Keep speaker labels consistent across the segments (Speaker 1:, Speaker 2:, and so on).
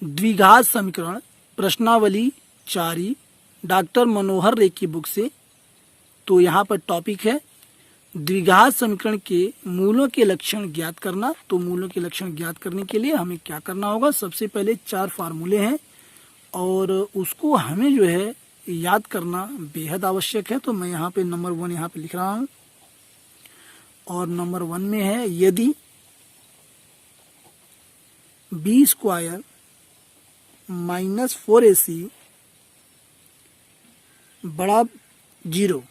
Speaker 1: द्विघात समीकरण प्रश्नावली 4 डॉक्टर मनोहर रे की बुक से। तो यहाँ पर टॉपिक है द्विघात समीकरण के मूलों के लक्षण ज्ञात करना। तो मूलों के लक्षण ज्ञात करने के लिए हमें क्या करना होगा, सबसे पहले 4 फार्मूले हैं और उसको हमें जो है याद करना बेहद आवश्यक है। तो मैं यहाँ पे नंबर 1 यहाँ पे लिख रहा हूँ और नंबर 1 में है यदि बी स्क्वायर माइनस 4ac बड़ा 0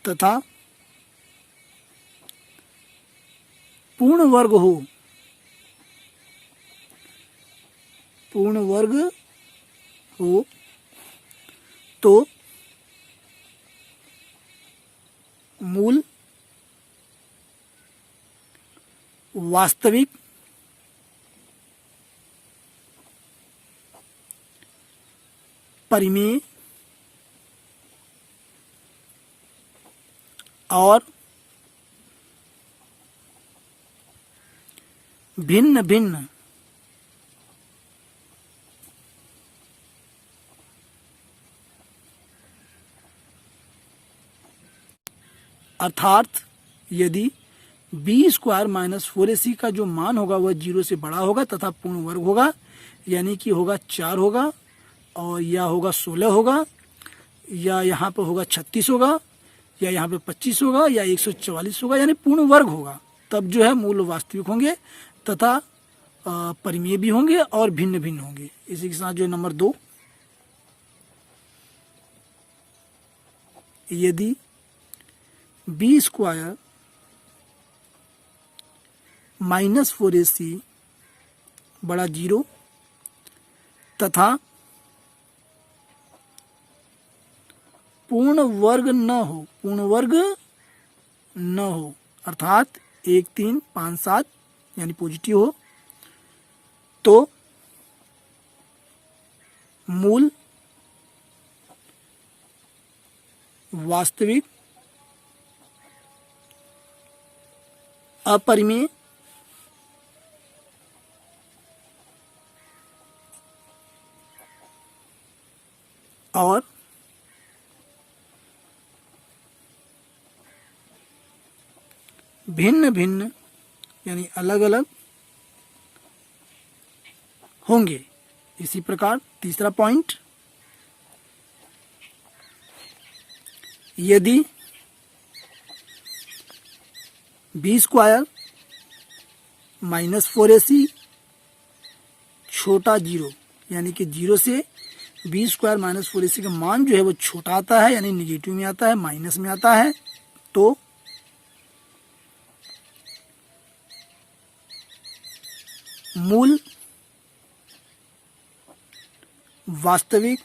Speaker 1: तथा पूर्ण वर्ग हो तो मूल वास्तविक परिमेय और भिन्न भिन्न अर्थात यदि बी स्क्वायर माइनस 4ac का जो मान होगा वह 0 से बड़ा होगा तथा पूर्ण वर्ग होगा, यानी कि होगा 4 होगा और या होगा 16 होगा या यहाँ पर होगा 36 होगा या यहाँ पे 25 होगा या 144 होगा, यानी पूर्ण वर्ग होगा, तब जो है मूल वास्तविक होंगे तथा परिमेय भी होंगे और भिन्न भिन्न होंगे। इसी के साथ जो नंबर 2, यदि बी स्क्वायर माइनस 4ac बड़ा 0 तथा पूर्ण वर्ग न हो अर्थात 1 3 5 7 यानी पॉजिटिव हो, तो मूल वास्तविक अपरिमेय और भिन्न भिन्न यानी अलग अलग होंगे। इसी प्रकार तीसरा पॉइंट, यदि बी स्क्वायर माइनस 4ac छोटा 0 यानी कि 0 से बी स्क्वायर माइनस 4ac का मान जो है वो छोटा आता है, यानी निगेटिव में आता है, माइनस में आता है, तो मूल वास्तविक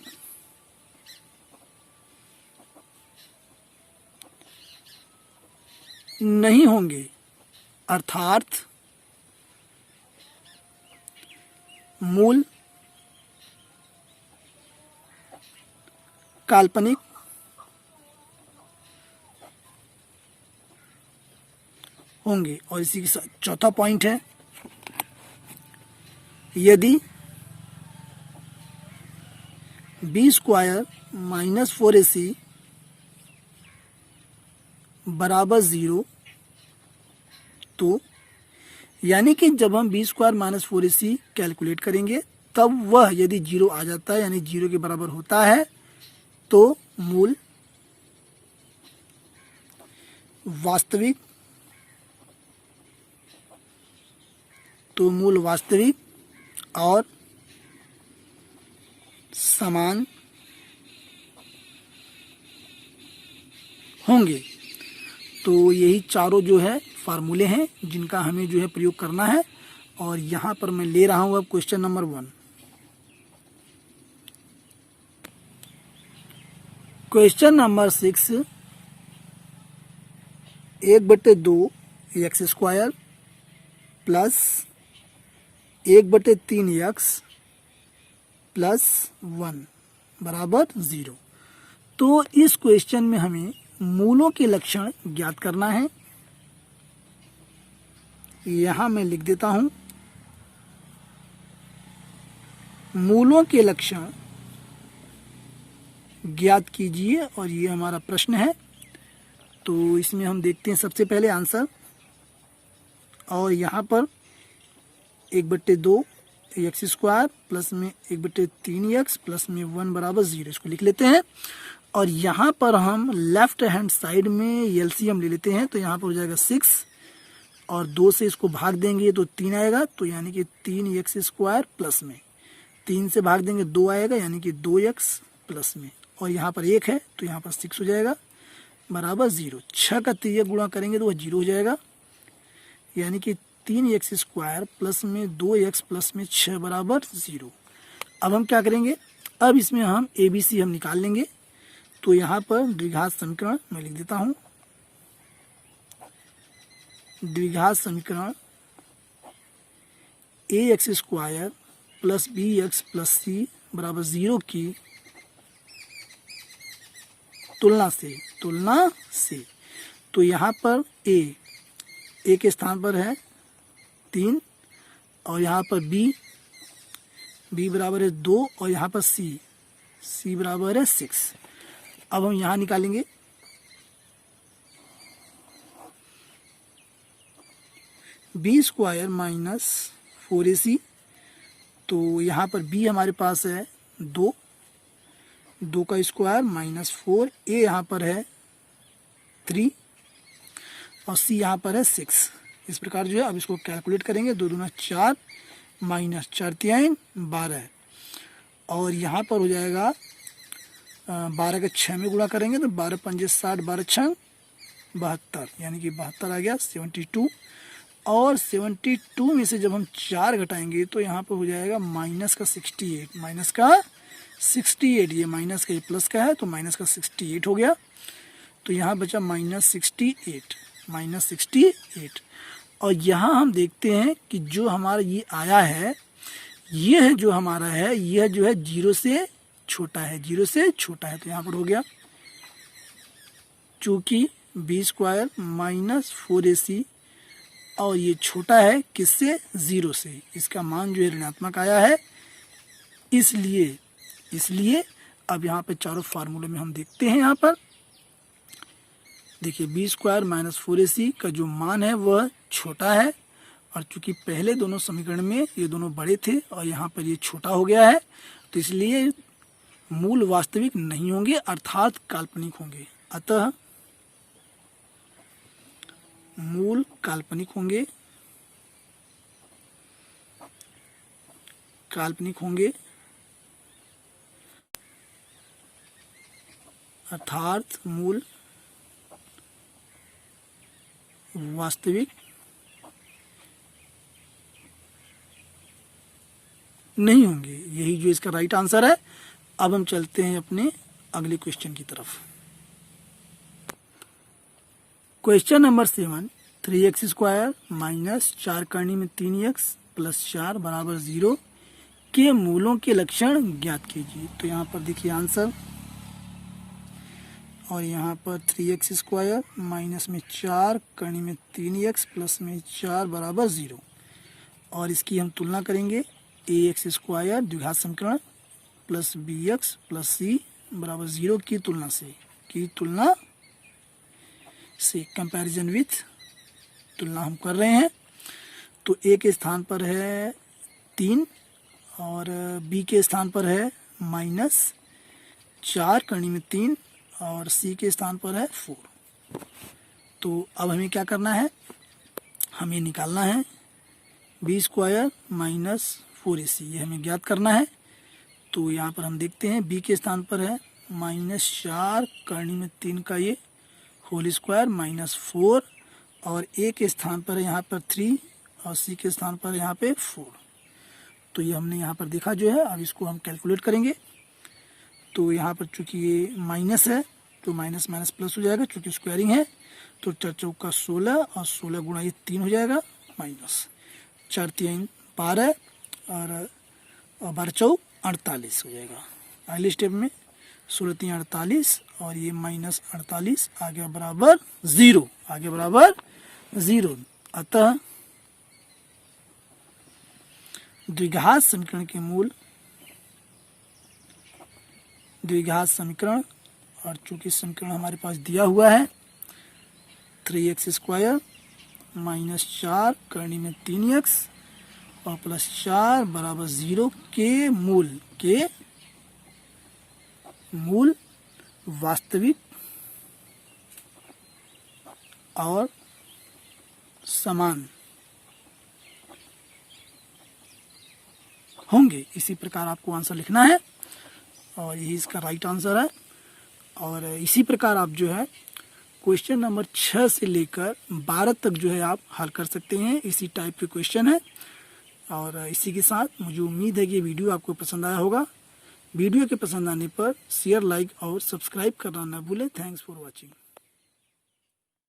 Speaker 1: नहीं होंगे, अर्थात मूल काल्पनिक होंगे। और इसी के साथ चौथा पॉइंट है, यदि बी स्क्वायर माइनस 4ac बराबर 0, तो यानी कि जब हम B square minus 4ac calculate करेंगे तब वह यदि 0 आ जाता है यानी 0 के बराबर होता है, तो मूल वास्तविक और समान होंगे। तो यही चारों जो है फार्मूले हैं जिनका हमें जो है प्रयोग करना है। और यहाँ पर मैं ले रहा हूँ अब question number 1। Question number 6, 1/2 x square plus 1/3 x plus 1 बराबर 0। तो इस क्वेश्चन में हमें मूलों के लक्षण ज्ञात करना है। यहाँ मैं लिख देता हूँ मूलों के लक्षण ज्ञात कीजिए, और ये हमारा प्रश्न है। तो इसमें हम देखते हैं सबसे पहले आंसर, और यहाँ पर 1/2 एक्स स्क्वायर प्लस में 1/3 एक्स प्लस में 1 बराबर 0, इसको लिख लेते हैं। और यहाँ पर हम लेफ्ट हैंड साइड में एलसीएम ले लेते हैं, तो यहाँ पर हो जाएगा 6 और 2 से इसको भाग देंगे तो 3 आएगा, तो यानी कि 3 एक्स स्क्वायर प्लस में 3 से भाग देंगे 2 आएगा, यानी कि 2 एक्स प्लस में, और यहाँ पर 1 है तो यहाँ पर 6 हो जाएगा बराबर 0। 6 का 3 गुणा करेंगे तो वह 0 हो जाएगा, यानी कि 3 एक्स स्क्वायर प्लस में 2 एक्स प्लस में 6 बराबर 0। अब हम क्या करेंगे, अब इसमें हम ABC हम निकाल लेंगे। तो यहाँ पर द्विघात समीकरण मैं लिख देता हूँ, द्विघात समीकरण ax square plus bx plus C बराबर 0 की तुलना से तो यहाँ पर a के स्थान पर है 3, और यहाँ पर b बराबर है 2, और यहाँ पर c बराबर है 6। अब हम यहाँ निकालेंगे b स्क्वायर माइनस 4ac, तो यहाँ पर b हमारे पास है 2 का स्क्वायर माइनस 4, a यहाँ पर है 3 और c यहाँ पर है 6। इस प्रकार जो है अब इसको कैलकुलेट करेंगे, 2 दूना 4 माइनस 4 3 12, और यहाँ पर हो जाएगा 12 के 6 में गुणा करेंगे तो 12 पंजे 60, 12 6 72, यानी कि 72 आ गया 72। और 72 में से जब हम 4 घटाएंगे तो यहाँ पर हो जाएगा माइनस का 68, ये माइनस का ये प्लस का है तो माइनस का 68 हो गया, तो यहाँ बचा माइनस 68। और यहाँ हम देखते हैं कि जो हमारा ये आया है, यह जो हमारा है यह जो है 0 से छोटा है, तो यहाँ पर हो गया, चूंकि b स्क्वायर माइनस 4ac और ये छोटा है किससे, 0 से, इसका मान जो है ऋणात्मक आया है। इसलिए अब यहाँ पे चारों फार्मूले में हम देखते हैं, यहाँ पर देखिए b स्क्वायर माइनस 4ac का जो मान है वह छोटा है, और चूंकि पहले दोनों समीकरण में ये दोनों बड़े थे और यहाँ पर ये छोटा हो गया है, तो इसलिए मूल वास्तविक नहीं होंगे अर्थात काल्पनिक होंगे। अतः मूल काल्पनिक होंगे अर्थात मूल वास्तविक नहीं होंगे। यही जो इसका राइट आंसर है। अब हम चलते हैं अपने अगले क्वेश्चन की तरफ। Question number 7, 3x square minus 4 करनी में 3x प्लस 4 बराबर 0 के मूलों के लक्षण ज्ञात कीजिए। तो यहाँ पर देखिए आंसर, और यहाँ पर 3x स्क्वायर माइनस में 4 करनी में 3x प्लस में 4 बराबर 0, और इसकी हम तुलना करेंगे ax स्क्वायर द्विघात समीकरण प्लस bx प्लस c बराबर 0 की तुलना से कंपैरिजन विथ, तुलना हम कर रहे हैं। तो a के स्थान पर है 3 और b के स्थान पर है माइनस 4 करनी में 3 और c के स्थान पर है 4। तो अब हमें क्या करना है, हमें निकालना है b स्क्वायर माइनस 4ac, ये हमें ज्ञात करना है। तो यहाँ पर हम देखते हैं b के स्थान पर है माइनस 4 करनी में 3 का ये होल स्क्वायर माइनस 4, और a के स्थान पर है यहाँ पर 3 और c के स्थान पर यहाँ पे 4। तो ये हमने यहाँ पर देखा जो है। अब इसको हम कैलकुलेट करेंगे। तो यहाँ पर चूंकि ये माइनस है तो माइनस माइनस प्लस हो जाएगा, चूंकि स्क्वायरिंग है तो 4 चौका 16 और 16 गुणा ये 3 हो जाएगा, माइनस 4 3 12 और 12 चौक 48 हो जाएगा। अगले स्टेप में 16 3 48 और ये माइनस 48 आगे बराबर 0। अतः द्विघात समीकरण के मूल द्विघात समीकरण, और चूंकि समीकरण हमारे पास दिया हुआ है 3x² माइनस 4 करनी में 3x और प्लस 4 बराबर 0 के मूल वास्तविक और समान होंगे। इसी प्रकार आपको आंसर लिखना है और यही इसका राइट आंसर है। और इसी प्रकार आप जो है क्वेश्चन नंबर 6 से लेकर 12 तक जो है आप हल कर सकते हैं। इसी टाइप के क्वेश्चन है। और इसी के साथ मुझे उम्मीद है कि ये वीडियो आपको पसंद आया होगा। वीडियो के पसंद आने पर शेयर, लाइक और सब्सक्राइब करना ना भूलें। Thanks for watching.